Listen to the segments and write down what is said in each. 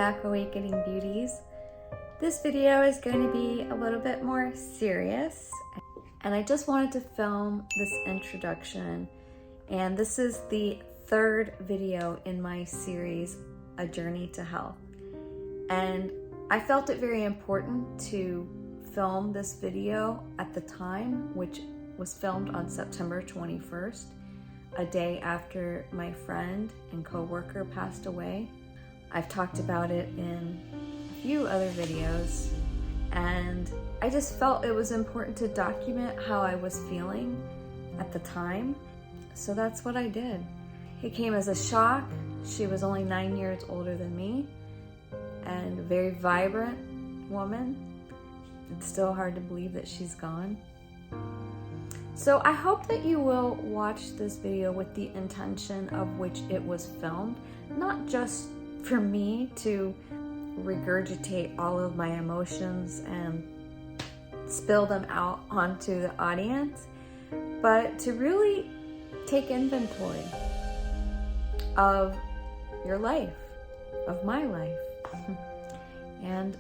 back, Awakening Beauties. This video is going to be a little bit more serious, and I just wanted to film this introduction, and this is the third video in my series, A Journey to Health. And I felt it very important to film this video at the time, which was filmed on September 21st, a day after my friend and co-worker passed away. I've talked about it in a few other videos, and I just felt it was important to document how I was feeling at the time. So that's what I did. It came as a shock. She was only 9 years older than me and a very vibrant woman. It's still hard to believe that she's gone. So I hope that you will watch this video with the intention of which it was filmed, not just for me to regurgitate all of my emotions and spill them out onto the audience, but to really take inventory of your life, of my life, and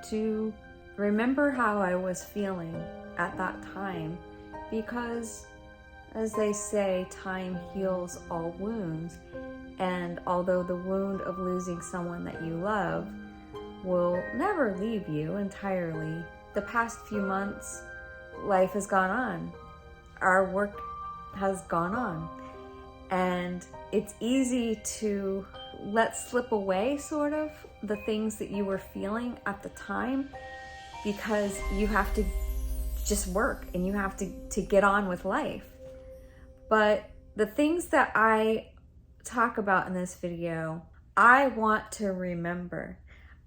to remember how I was feeling at that time, because as they say, time heals all wounds. And although the wound of losing someone that you love will never leave you entirely, the past few months, life has gone on. Our work has gone on. And it's easy to let slip away, sort of, the things that you were feeling at the time, because you have to just work and you have to get on with life. But the things that I talk about in this video, I want to remember.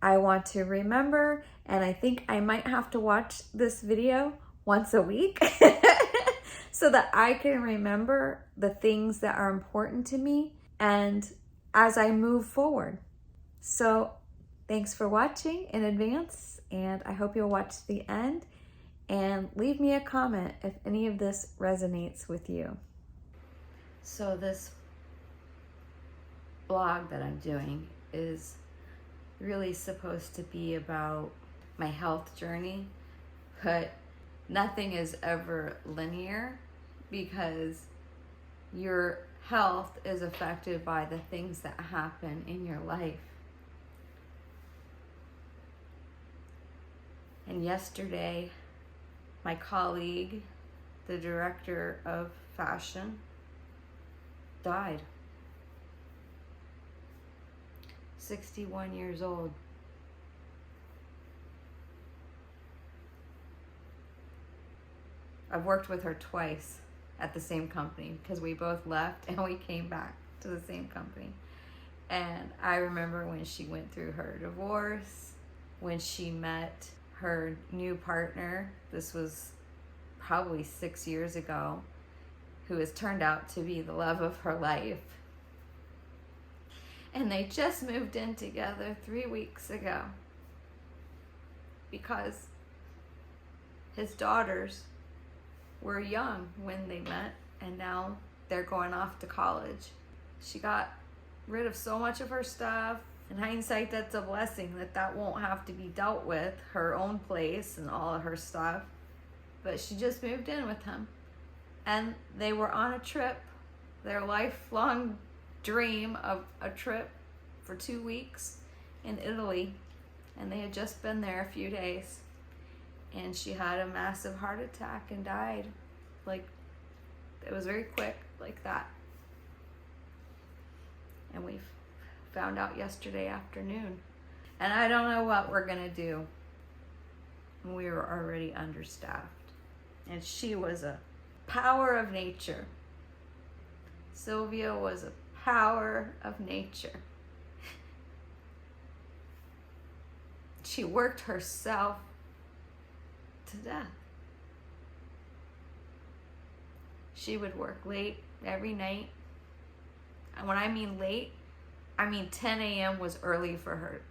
I want to remember, and I think I might have to watch this video once a week so that I can remember the things that are important to me and as I move forward. So thanks for watching in advance, and I hope you'll watch the end and leave me a comment if any of this resonates with you. So this blog that I'm doing is really supposed to be about my health journey, but nothing is ever linear because your health is affected by the things that happen in your life. And yesterday, my colleague, the director of fashion, died. 61 years old. I've worked with her twice at the same company because we both left and we came back to the same company. And I remember when she went through her divorce, when she met her new partner, this was probably 6 years ago, who has turned out to be the love of her life. And they just moved in together 3 weeks ago because his daughters were young when they met, and now they're going off to college. She got rid of so much of her stuff. In hindsight, that's a blessing that won't have to be dealt with, her own place and all of her stuff. But she just moved in with him. And they were on a trip, their lifelong dream of a trip for 2 weeks in Italy, and they had just been there a few days, and she had a massive heart attack and died. Like, it was very quick, like that. And we found out yesterday afternoon, and I don't know what we're gonna do. We were already understaffed, and she was a power of nature. Silvia was a power of nature. She worked herself to death. She would work late every night. And when I mean late, I mean 10 a.m. was early for her.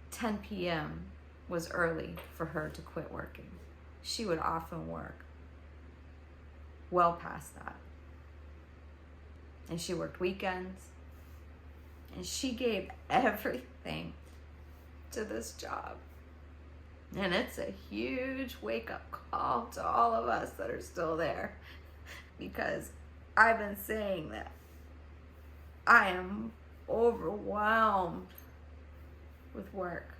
10 p.m. was early for her to quit working. She would often work well past that. And she worked weekends. And she gave everything to this job. And it's a huge wake-up call to all of us that are still there, because I've been saying that I am overwhelmed with work.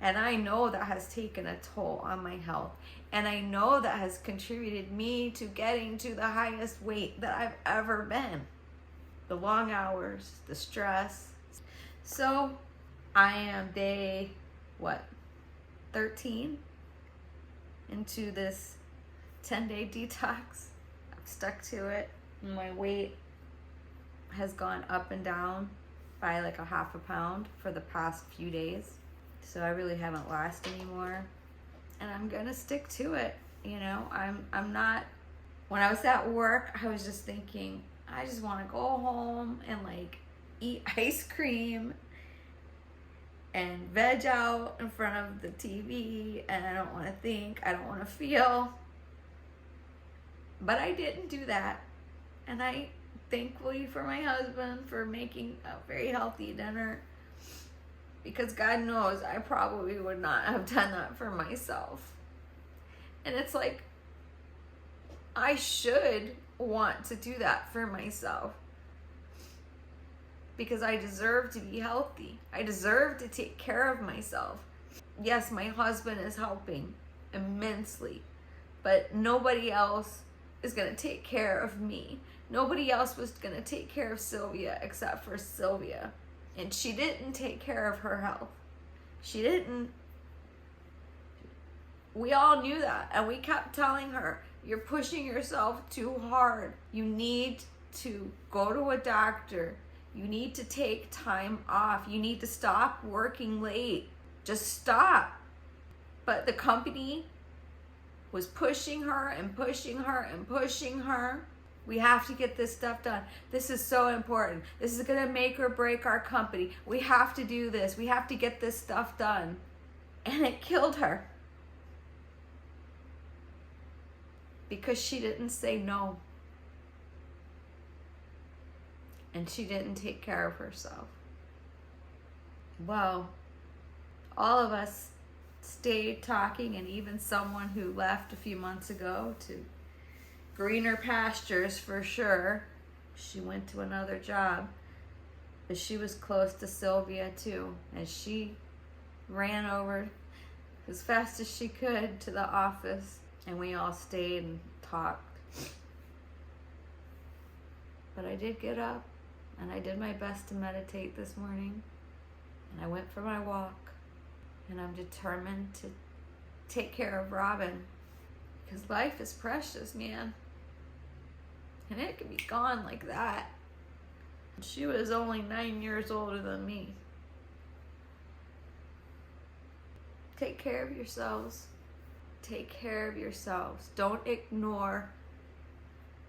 And I know that has taken a toll on my health. And I know that has contributed me to getting to the highest weight that I've ever been. The long hours, the stress. So I am day, 13 into this 10-day detox. I've stuck to it. My weight has gone up and down by like a half a pound for the past few days. So I really haven't lost anymore. And I'm gonna stick to it. You know, I'm not, when I was at work, I was just thinking, I just wanna go home and like eat ice cream and veg out in front of the TV, and I don't wanna think, I don't wanna feel. But I didn't do that. And I thankfully for my husband for making a very healthy dinner, because God knows I probably would not have done that for myself. And it's like, I should want to do that for myself, because I deserve to be healthy. I deserve to take care of myself. Yes, my husband is helping immensely, but nobody else is gonna take care of me. Nobody else was gonna take care of Silvia except for Silvia. And she didn't take care of her health. She didn't. We all knew that. And we kept telling her, you're pushing yourself too hard. You need to go to a doctor. You need to take time off. You need to stop working late. Just stop. But the company was pushing her and pushing her and pushing her. We have to get this stuff done. This is so important. This is gonna make or break our company. We have to do this. We have to get this stuff done. And it killed her. Because she didn't say no. And she didn't take care of herself. Well, all of us stayed talking, and even someone who left a few months ago to greener pastures for sure. She went to another job, but she was close to Silvia too, and she ran over as fast as she could to the office, and we all stayed and talked. But I did get up, and I did my best to meditate this morning, and I went for my walk, and I'm determined to take care of Robin, because life is precious, man. And it can be gone like that. She was only 9 years older than me. Take care of yourselves. Take care of yourselves. Don't ignore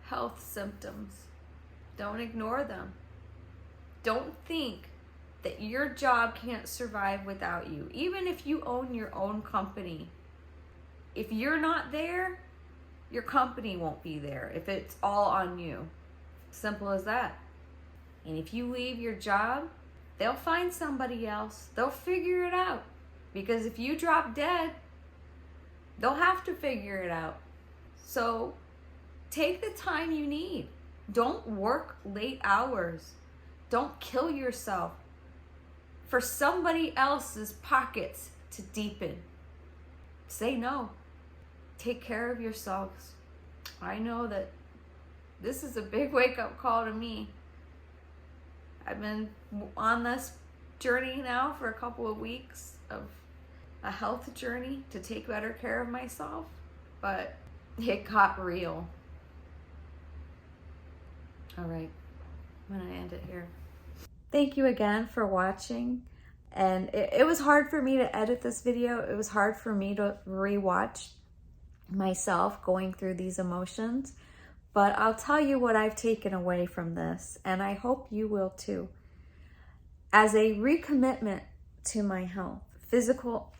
health symptoms. Don't ignore them. Don't think that your job can't survive without you. Even if you own your own company, if you're not there, your company won't be there if it's all on you. Simple as that. And if you leave your job, they'll find somebody else. They'll figure it out. Because if you drop dead, they'll have to figure it out. So take the time you need. Don't work late hours. Don't kill yourself for somebody else's pockets to deepen. Say no. Take care of yourselves. I know that this is a big wake-up call to me. I've been on this journey now for a couple of weeks of a health journey to take better care of myself, but it got real. All right, I'm gonna end it here. Thank you again for watching. And it was hard for me to edit this video. It was hard for me to rewatch myself going through these emotions, but I'll tell you what I've taken away from this, and I hope you will too. As a recommitment to my health, physical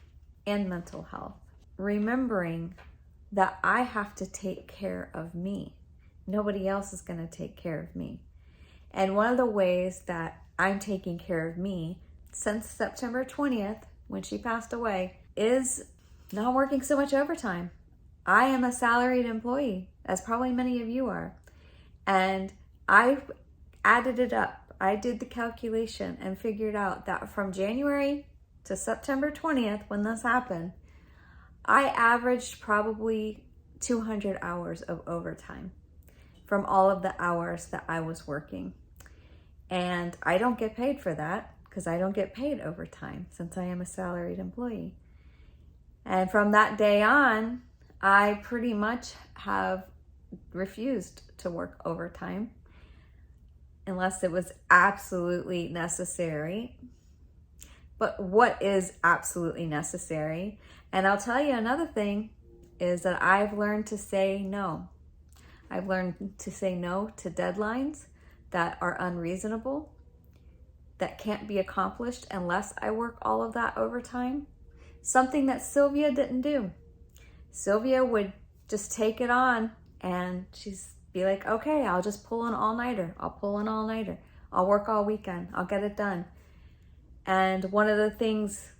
and mental health, remembering that I have to take care of me. Nobody else is going to take care of me. And one of the ways that I'm taking care of me since September 20th, when she passed away, is not working so much overtime. I am a salaried employee, as probably many of you are. And I added it up. I did the calculation and figured out that from January to September 20th, when this happened, I averaged probably 200 hours of overtime from all of the hours that I was working. And I don't get paid for that because I don't get paid overtime since I am a salaried employee. And from that day on, I pretty much have refused to work overtime unless it was absolutely necessary. But what is absolutely necessary? And I'll tell you another thing is that I've learned to say no. I've learned to say no to deadlines that are unreasonable, that can't be accomplished unless I work all of that overtime. Something that Silvia didn't do. Silvia would just take it on and she'd be like, okay, I'll just pull an all-nighter. I'll pull an all-nighter. I'll work all weekend. I'll get it done. And one of the things,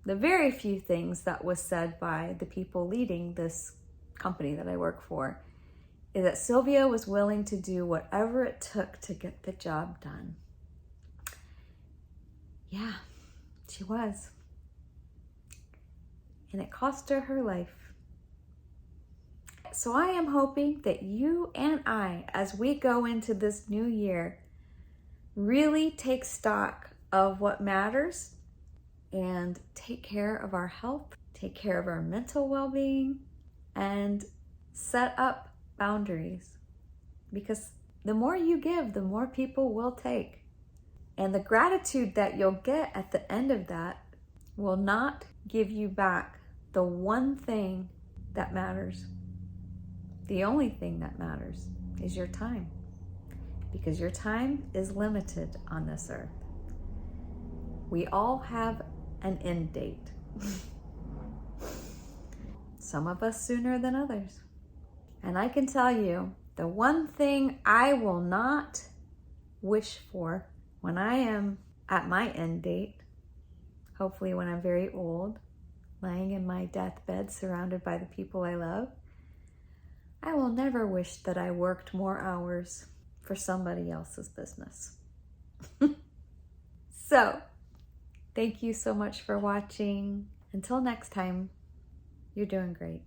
the very few things that was said by the people leading this company that I work for, is that Silvia was willing to do whatever it took to get the job done. Yeah, she was. And it cost her her life. So I am hoping that you and I, as we go into this new year, really take stock of what matters and take care of our health, take care of our mental well-being, and set up boundaries. Because the more you give, the more people will take. And the gratitude that you'll get at the end of that will not give you back the one thing that matters. The only thing that matters is your time, because your time is limited on this earth. We all have an end date. Some of us sooner than others. And I can tell you, the one thing I will not wish for when I am at my end date, hopefully when I'm very old, lying in my deathbed surrounded by the people I love, I will never wish that I worked more hours for somebody else's business. So, thank you so much for watching. Until next time, you're doing great.